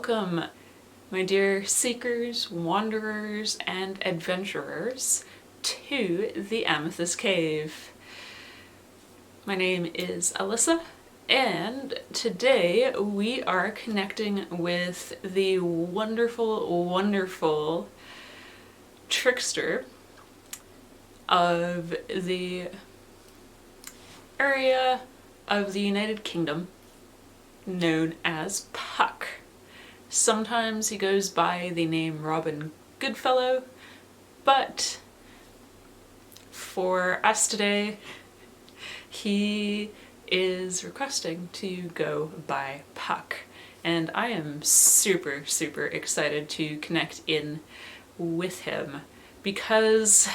Welcome, my dear seekers, wanderers, and adventurers to the Amethyst Cave. My name is Alyssa, and today we are connecting with the wonderful, wonderful Trickster of the area of the United Kingdom known as Puck. Sometimes he goes by the name Robin Goodfellow, but for us today, he is requesting to go by Puck. And I am super, super excited to connect in with him because,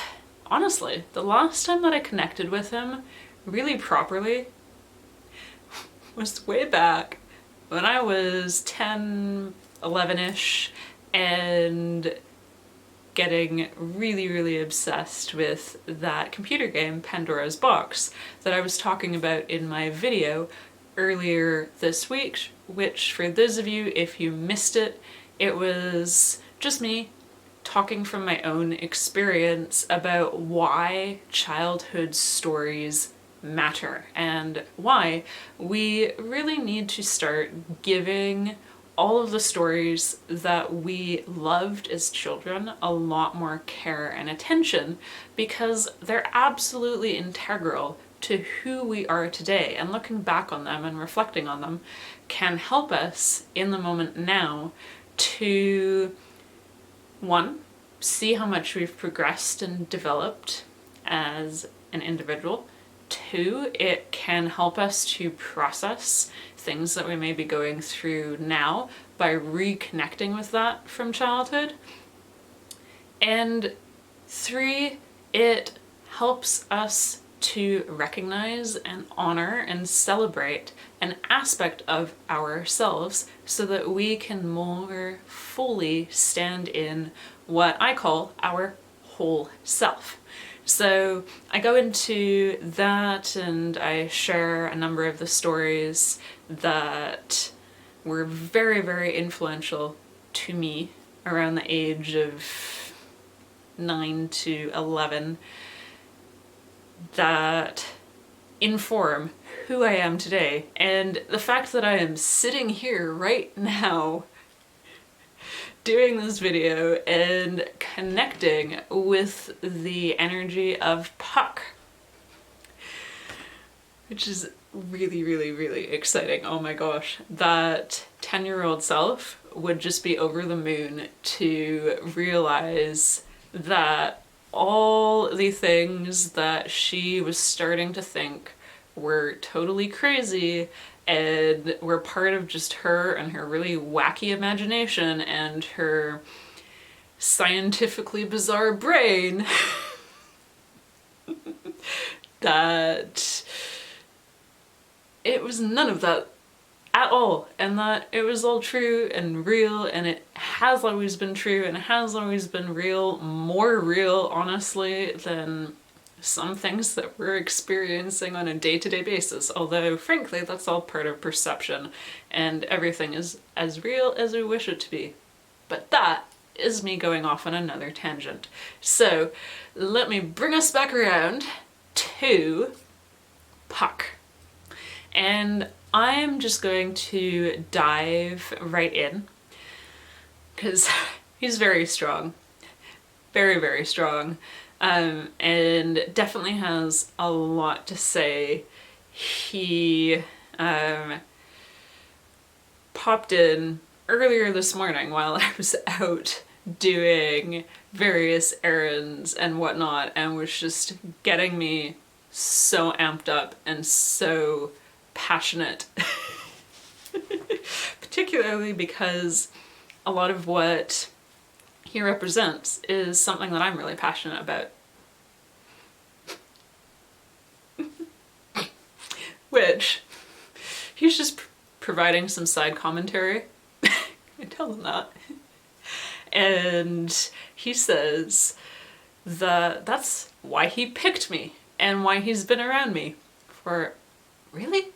honestly, the last time that I connected with him really properly was way back when I was 10, 11-ish and getting really, really obsessed with that computer game, Pandora's Box, that I was talking about in my video earlier this week, which for those of you, if you missed it, it was just me talking from my own experience about why childhood stories matter and why we really need to start giving all of the stories that we loved as children a lot more care and attention, because they're absolutely integral to who we are today, and looking back on them and reflecting on them can help us in the moment now to, one, see how much we've progressed and developed as an individual. Two, it can help us to process things that we may be going through now by reconnecting with that from childhood. And three, it helps us to recognize and honor and celebrate an aspect of ourselves so that we can more fully stand in what I call our whole self. So I go into that and I share a number of the stories that were very, very influential to me around the age of 9 to 11 that inform who I am today. And the fact that I am sitting here right now doing this video and connecting with the energy of Puck, which is really, really, really exciting. Oh my gosh, that 10-year-old self would just be over the moon to realize that all the things that she was starting to think were totally crazy and were part of just her and her really wacky imagination and her scientifically bizarre brain that it was none of that at all, and that it was all true and real, and it has always been true and it has always been real, more real honestly than some things that we're experiencing on a day-to-day basis, although frankly that's all part of perception and everything is as real as we wish it to be. But that is me going off on another tangent. So let me bring us back around to Puck. And I'm just going to dive right in because he's very strong, very, very strong. And definitely has a lot to say. He popped in earlier this morning while I was out doing various errands and whatnot, and was just getting me so amped up and so passionate. Particularly because a lot of what he represents is something that I'm really passionate about. Which, he's just providing some side commentary. I tell him that. And he says that that's why he picked me and why he's been around me for, really?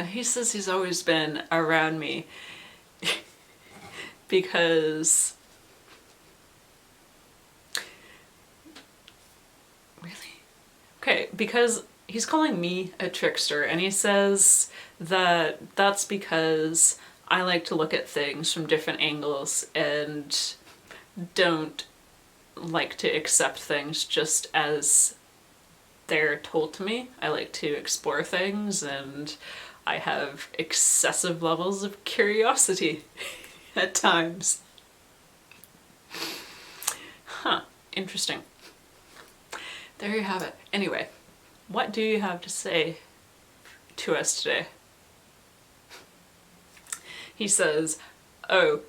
He says he's always been around me because... Really? Okay, because he's calling me a trickster, and he says that that's because I like to look at things from different angles and don't like to accept things just as they're told to me. I like to explore things, and I have excessive levels of curiosity at times. Huh, interesting. There you have it. Anyway, what do you have to say to us today? He says, oh,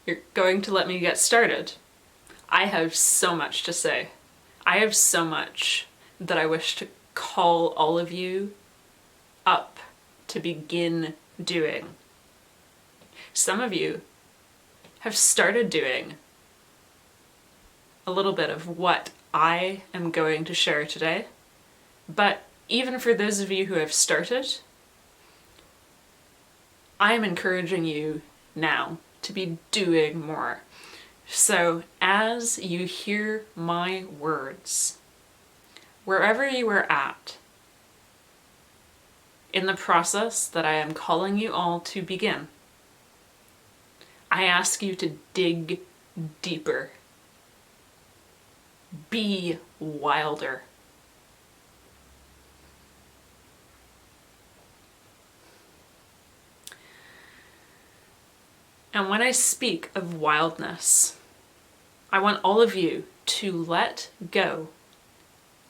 you're going to let me get started? I have so much to say. I have so much that I wish to call all of you up to begin doing. Some of you have started doing a little bit of what I am going to share today, but even for those of you who have started, I am encouraging you now to be doing more. So as you hear my words, wherever you are at in the process that I am calling you all to begin, I ask you to dig deeper. Be wilder. And when I speak of wildness, I want all of you to let go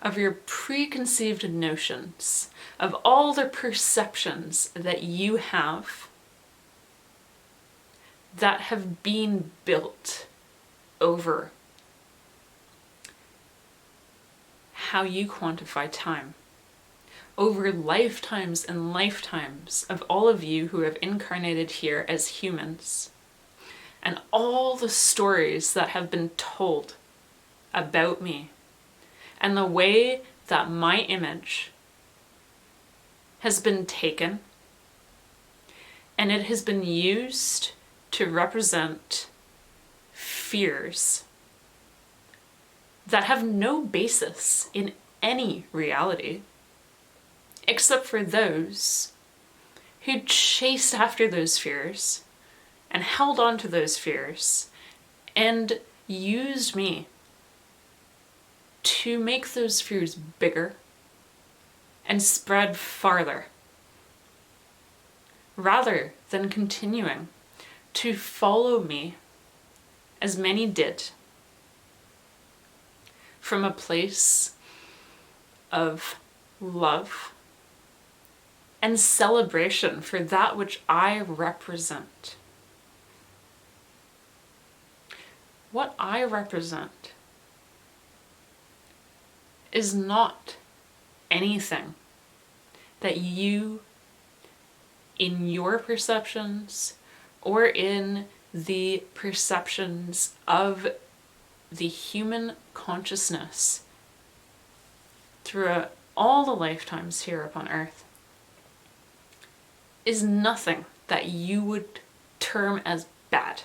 of your preconceived notions, of all the perceptions that you have that have been built over how you quantify time, over lifetimes and lifetimes of all of you who have incarnated here as humans, and all the stories that have been told about me, and the way that my image has been taken, and it has been used to represent fears that have no basis in any reality, except for those who chased after those fears and held on to those fears and used me to make those fears bigger and spread farther, rather than continuing to follow me, as many did, from a place of love and celebration for that which I represent. What I represent is not anything that you, in your perceptions or in the perceptions of the human consciousness through all the lifetimes here upon Earth, is nothing that you would term as bad.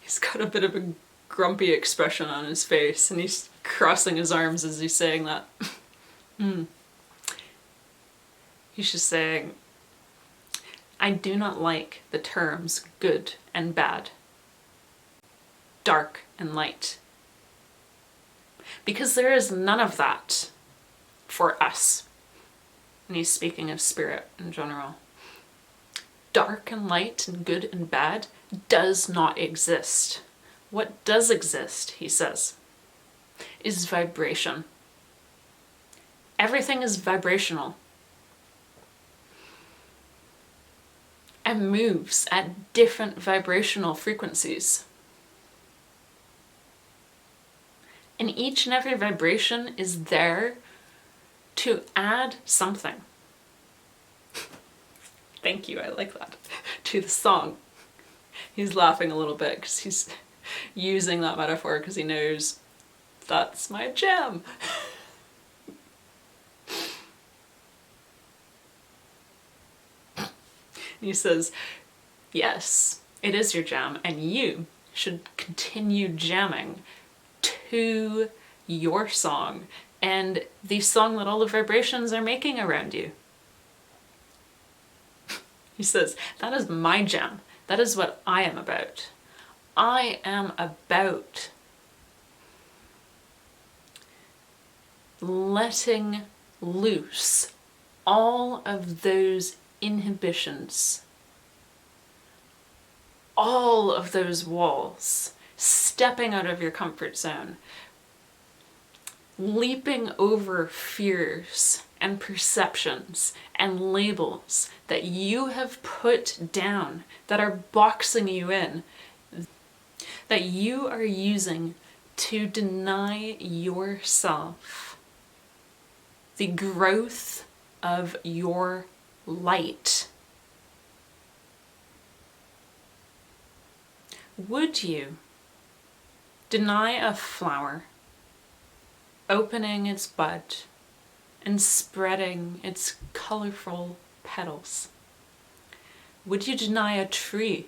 He's got a bit of a grumpy expression on his face, and he's crossing his arms as he's saying that. He's just saying, I do not like the terms good and bad, dark and light, because there is none of that for us. And he's speaking of spirit in general. Dark and light and good and bad does not exist. What does exist, he says, is vibration. Everything is vibrational and moves at different vibrational frequencies. And each and every vibration is there to add something. Thank you, I like that. To the song. He's laughing a little bit because he's using that metaphor because he knows that's my jam. He says, yes, it is your jam, and you should continue jamming to your song and the song that all the vibrations are making around you. He says, that is my jam. That is what I am about. I am about letting loose all of those inhibitions, all of those walls, stepping out of your comfort zone, leaping over fears and perceptions and labels that you have put down, that are boxing you in, that you are using to deny yourself the growth of your light. Would you deny a flower opening its bud and spreading its colorful petals? Would you deny a tree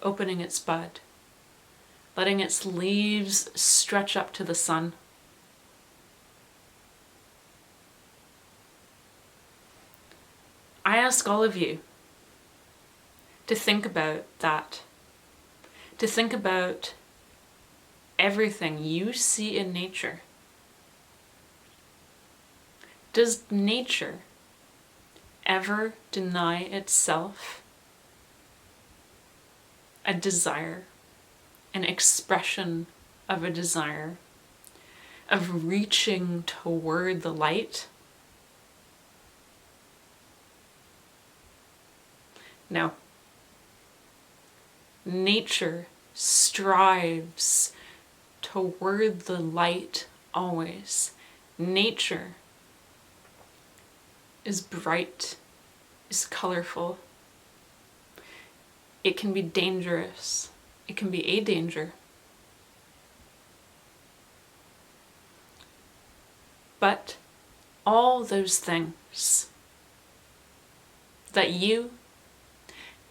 opening its bud, letting its leaves stretch up to the sun? I ask all of you to think about that, to think about everything you see in nature. Does nature ever deny itself a desire, an expression of a desire, of reaching toward the light? No. Nature strives toward the light always. Nature is bright, is colorful. It can be dangerous. It can be a danger. But all those things that you,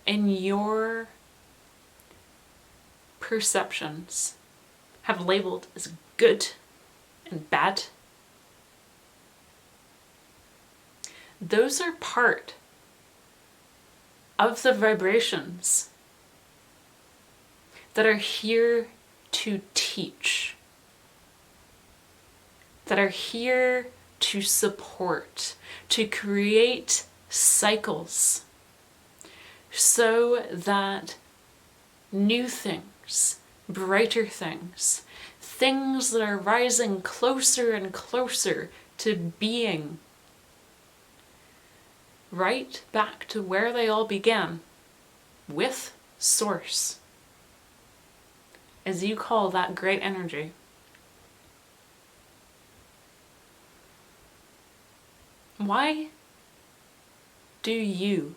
in your perceptions, have labeled as good and bad, those are part of the vibrations that are here to teach, that are here to support, to create cycles so that new things, brighter things, things that are rising closer and closer to being, right back to where they all began, with Source, as you call that great energy. Why do you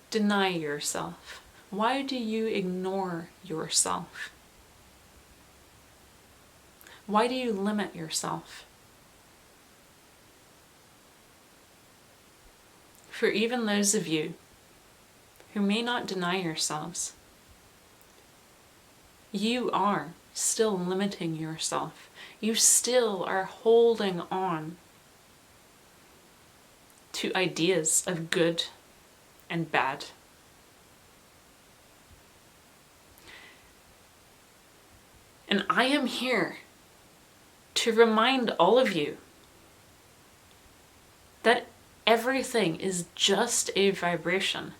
deny yourself? Why do you ignore yourself? Why do you limit yourself? For even those of you who may not deny yourselves, you are still limiting yourself. You still are holding on to ideas of good and bad. And I am here to remind all of you that everything is just a vibration.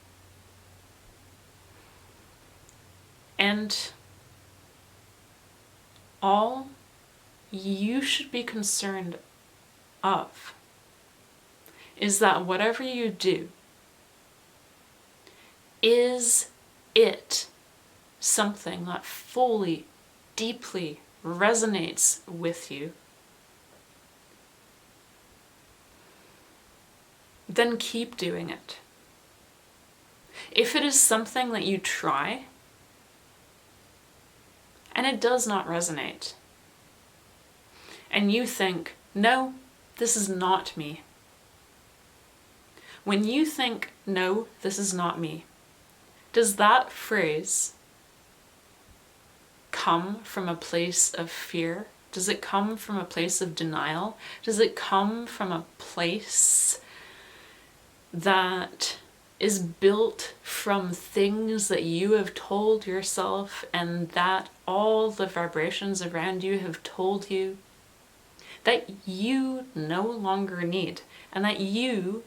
And all you should be concerned of is that whatever you do, is it something that fully, deeply resonates with you? Then keep doing it. If it is something that you try and it does not resonate, and you think, no, this is not me. When you think, no, this is not me, does that phrase come from a place of fear? Does it come from a place of denial? Does it come from a place that is built from things that you have told yourself and that all the vibrations around you have told you that you no longer need and that you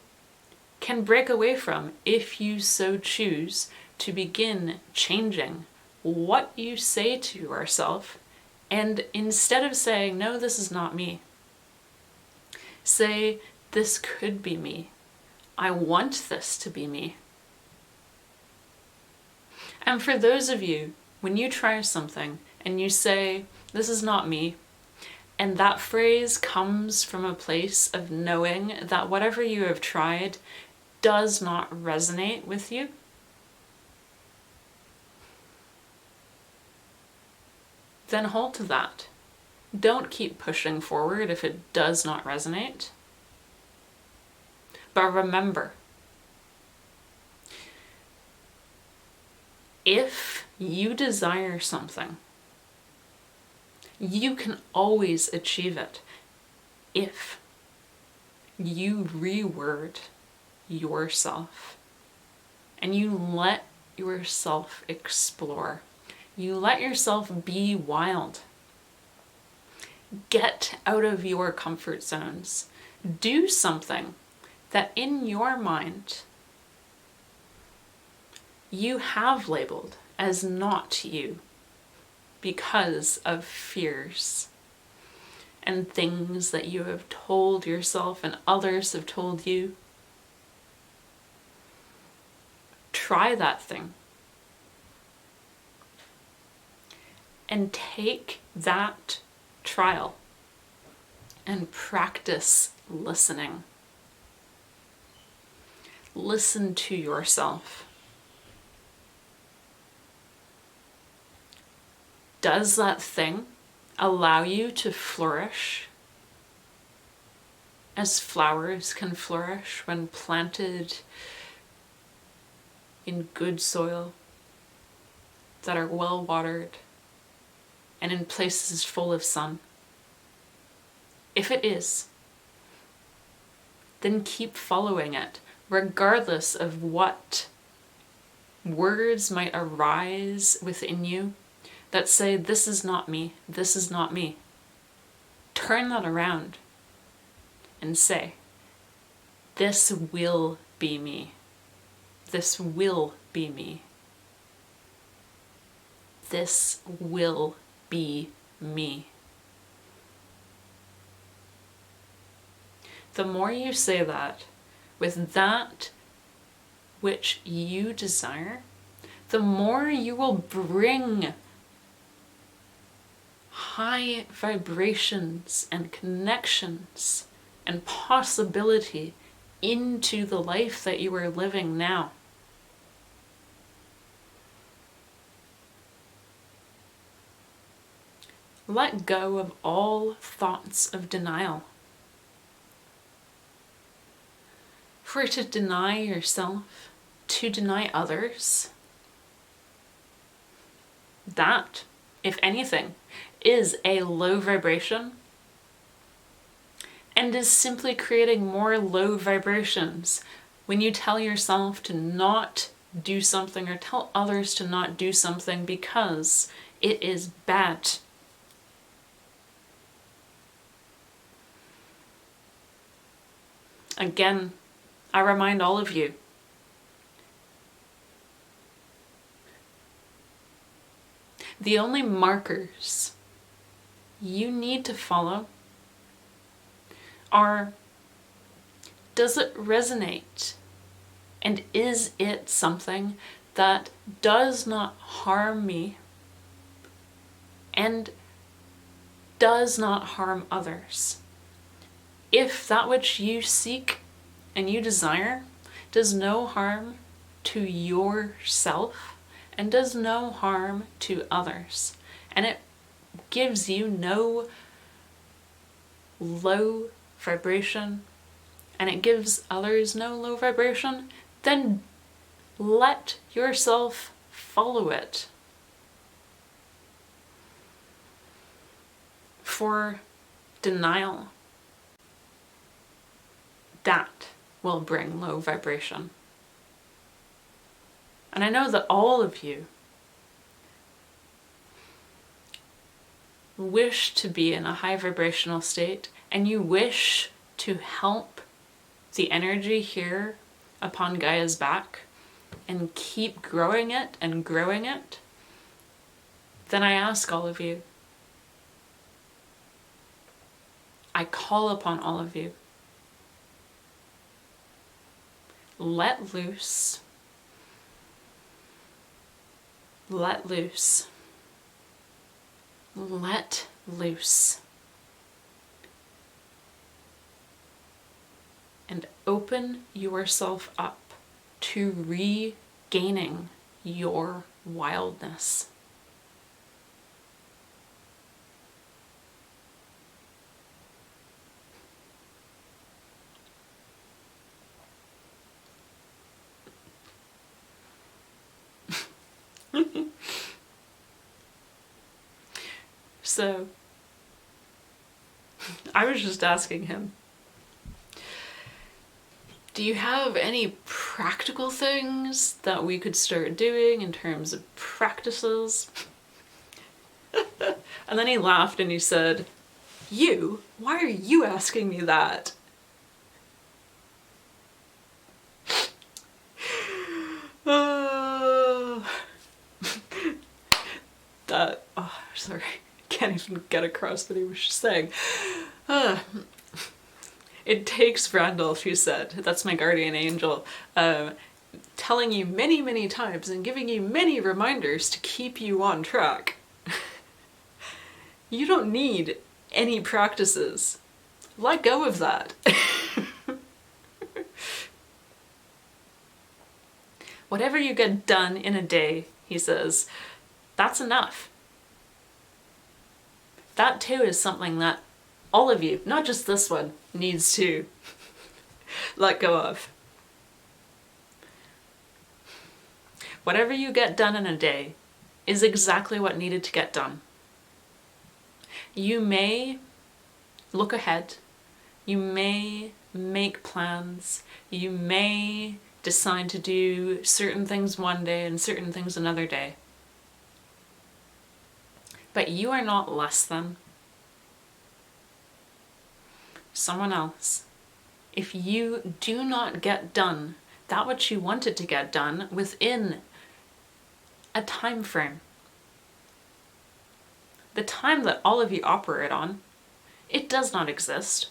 can break away from if you so choose to begin changing what you say to yourself? And instead of saying, no, this is not me, say, this could be me. I want this to be me. And for those of you, when you try something and you say, this is not me, and that phrase comes from a place of knowing that whatever you have tried does not resonate with you, then hold to that. Don't keep pushing forward if it does not resonate. But remember, if you desire something, you can always achieve it if you reword yourself and you let yourself explore. You let yourself be wild. Get out of your comfort zones. Do something that in your mind you have labeled as not you because of fears and things that you have told yourself and others have told you. Try that thing. And take that trial and practice listening. Listen to yourself. Does that thing allow you to flourish as flowers can flourish when planted in good soil that are well watered and in places full of sun? If it is, then keep following it, regardless of what words might arise within you that say, this is not me, this is not me. Turn that around and say, this will be me. This will be me. This will be me. The more you say that with that which you desire, the more you will bring high vibrations and connections and possibility into the life that you are living now. Let go of all thoughts of denial. For to deny yourself, to deny others, that, if anything, is a low vibration and is simply creating more low vibrations when you tell yourself to not do something or tell others to not do something because it is bad. Again, I remind all of you, the only markers you need to follow are, does it resonate? And is it something that does not harm me and does not harm others? If that which you seek and you desire does no harm to yourself and does no harm to others, and it gives you no low vibration, and it gives others no low vibration, then let yourself follow it. For denial, that will bring low vibration. And I know that all of you wish to be in a high vibrational state, and you wish to help the energy here upon Gaia's back and keep growing it and growing it, then I ask all of you, I call upon all of you, let loose, let loose, let loose, and open yourself up to regaining your wildness. So, I was just asking him, do you have any practical things that we could start doing in terms of practices? And then he laughed and he said, "You? Why are you asking me that?" Sorry, can't even get across what he was saying. It takes Randolph, you said, that's my guardian angel, telling you many, many times and giving you many reminders to keep you on track. You don't need any practices. Let go of that. Whatever you get done in a day, he says, that's enough. That too is something that all of you, not just this one, needs to let go of. Whatever you get done in a day is exactly what needed to get done. You may look ahead, you may make plans, you may decide to do certain things one day and certain things another day. But you are not less than someone else. If you do not get done that which you wanted to get done within a time frame, the time that all of you operate on, it does not exist.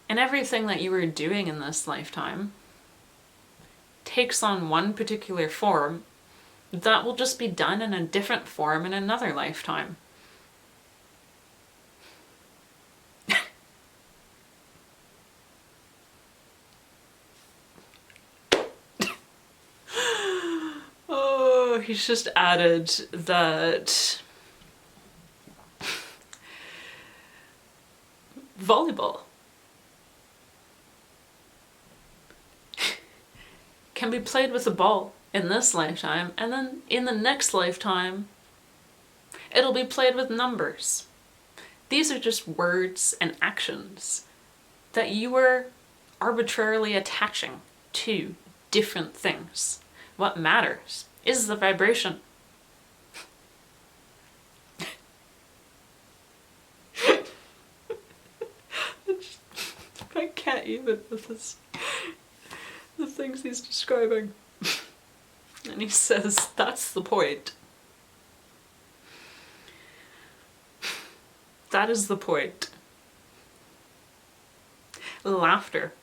And everything that you are doing in this lifetime takes on one particular form that will just be done in a different form in another lifetime. Oh, he's just added that volleyball can be played with a ball in this lifetime, and then in the next lifetime it'll be played with numbers. These are just words and actions that you are arbitrarily attaching to different things. What matters is the vibration. I can't even with this, the things he's describing. And he says, that's the point. That is the point. Laughter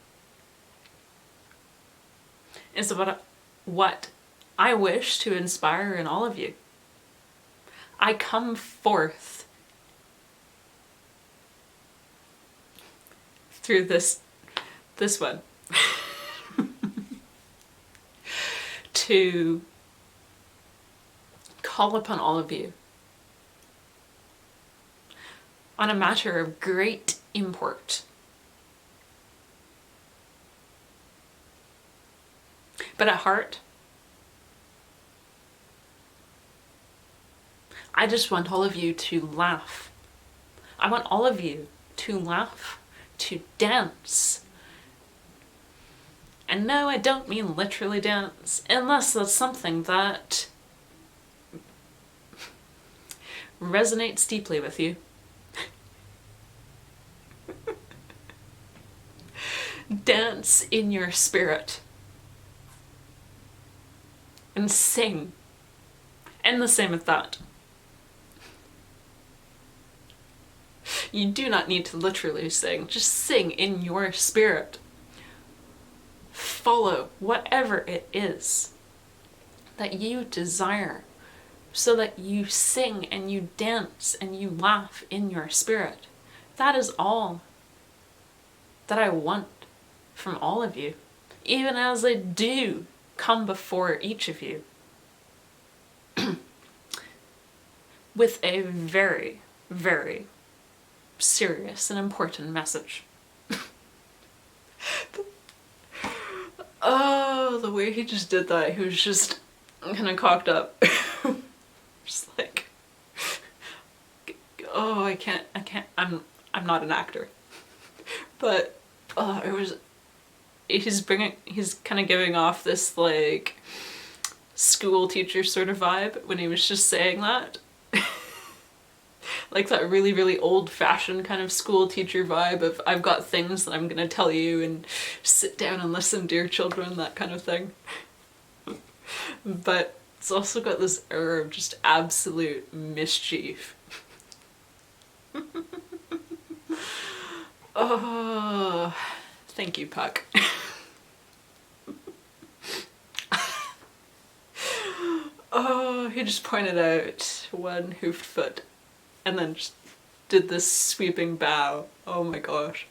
is about what I wish to inspire in all of you. I come forth through this one. to call upon all of you on a matter of great import. But at heart, I just want all of you to laugh. I want all of you to laugh, to dance. And no, I don't mean literally dance, unless that's something that resonates deeply with you. Dance in your spirit. And sing. And the same with that. You do not need to literally sing, just sing in your spirit. Follow whatever it is that you desire, so that you sing and you dance and you laugh in your spirit. That is all that I want from all of you, even as I do come before each of you with a very, very serious and important message. Oh, the way he just did that, he was just kind of cocked up. Just like, oh, I can't, I'm not an actor. But, he's kind of giving off this, like, school teacher sort of vibe when he was just saying that. Like that really, really old-fashioned kind of school teacher vibe of, I've got things that I'm gonna tell you and sit down and listen, dear children, that kind of thing. But it's also got this air of just absolute mischief. Oh, thank you, Puck. Oh, he just pointed out one hoofed foot and then just did this sweeping bow. Oh my gosh.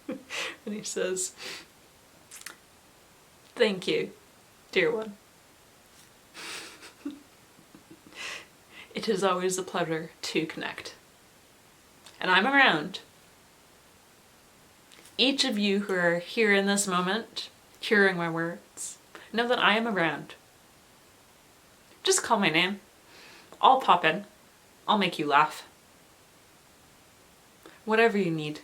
And he says, thank you, dear one. It is always a pleasure to connect. And I'm around. Each of you who are here in this moment, hearing my words, know that I am around. Just call my name. I'll pop in. I'll make you laugh. Whatever you need.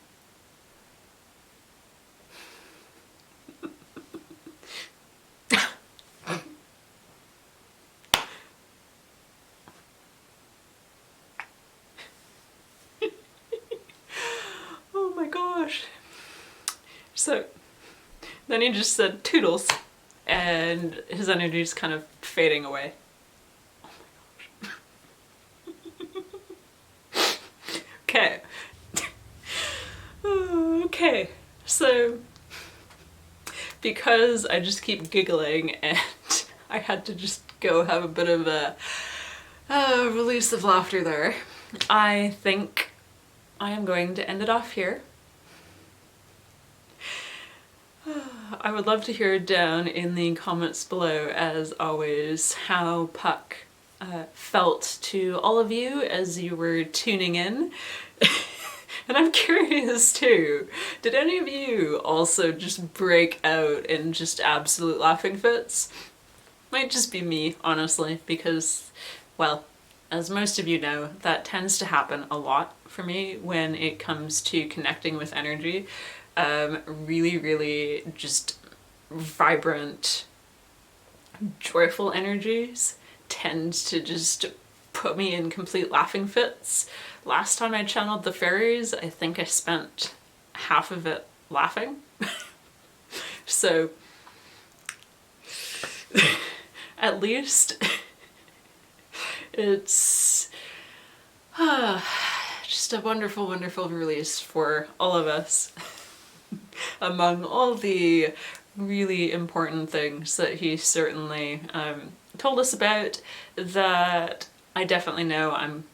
Oh my gosh. So then he just said toodles, and his energy is kind of fading away. Okay. Okay, so because I just keep giggling and I had to just go have a bit of a release of laughter there, I think I am going to end it off here. I would love to hear down in the comments below, as always, how Puck felt to all of you as you were tuning in. And I'm curious too, did any of you also just break out in just absolute laughing fits? Might just be me, honestly, because, well, as most of you know, that tends to happen a lot for me when it comes to connecting with energy. Really, really just vibrant, joyful energies tend to just put me in complete laughing fits. Last time I channeled the fairies, I think I spent half of it laughing. So, at least it's just a wonderful, wonderful release for all of us. Among all the really important things that he certainly told us about, that I definitely know I'm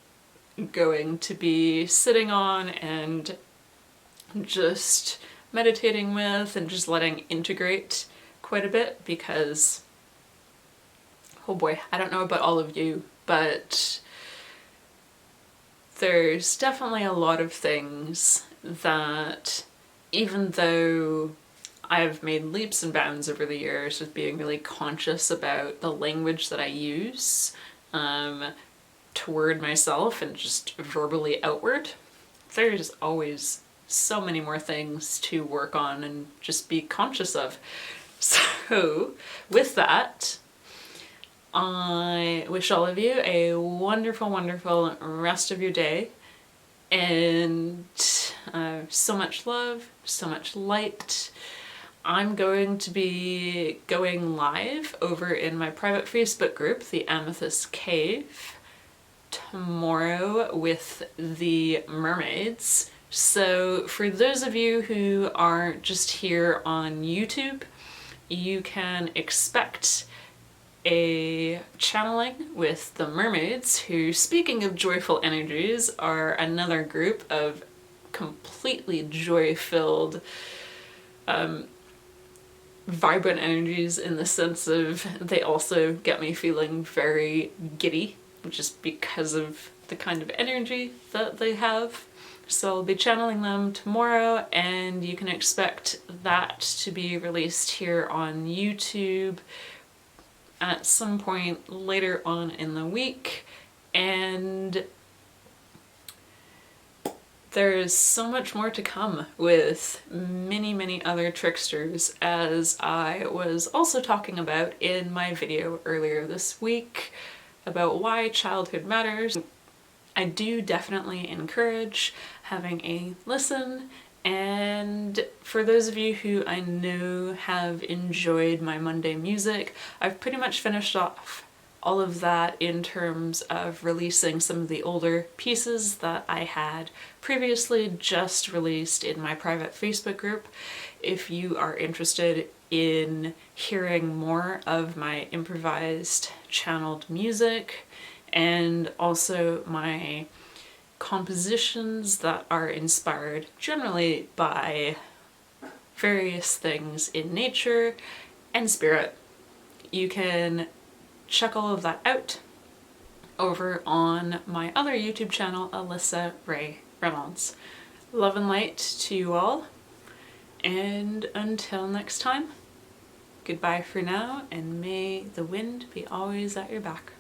going to be sitting on and just meditating with and just letting integrate quite a bit, because oh boy, I don't know about all of you, but there's definitely a lot of things that, even though I've made leaps and bounds over the years with being really conscious about the language that I use toward myself and just verbally outward, there's always so many more things to work on and just be conscious of. So with that, I wish all of you a wonderful, wonderful rest of your day, and so much love, so much light. I'm going to be going live over in my private Facebook group, the Amethyst Cave, tomorrow with the mermaids. So for those of you who are just here on YouTube, you can expect a channeling with the mermaids, who, speaking of joyful energies, are another group of completely joy-filled, vibrant energies, in the sense of they also get me feeling very giddy, just because of the kind of energy that they have. So I'll be channeling them tomorrow, and you can expect that to be released here on YouTube at some point later on in the week. And there is so much more to come with many, many other tricksters, as I was also talking about in my video earlier this week about why childhood matters. I do definitely encourage having a listen, and for those of you who I know have enjoyed my Monday music, I've pretty much finished off all of that in terms of releasing some of the older pieces that I had previously just released in my private Facebook group. If you are interested in hearing more of my improvised channeled music, and also my compositions that are inspired generally by various things in nature and spirit, you can check all of that out over on my other YouTube channel, Alyssa Reynolds. Love and light to you all, and until next time, goodbye for now, and may the wind be always at your back.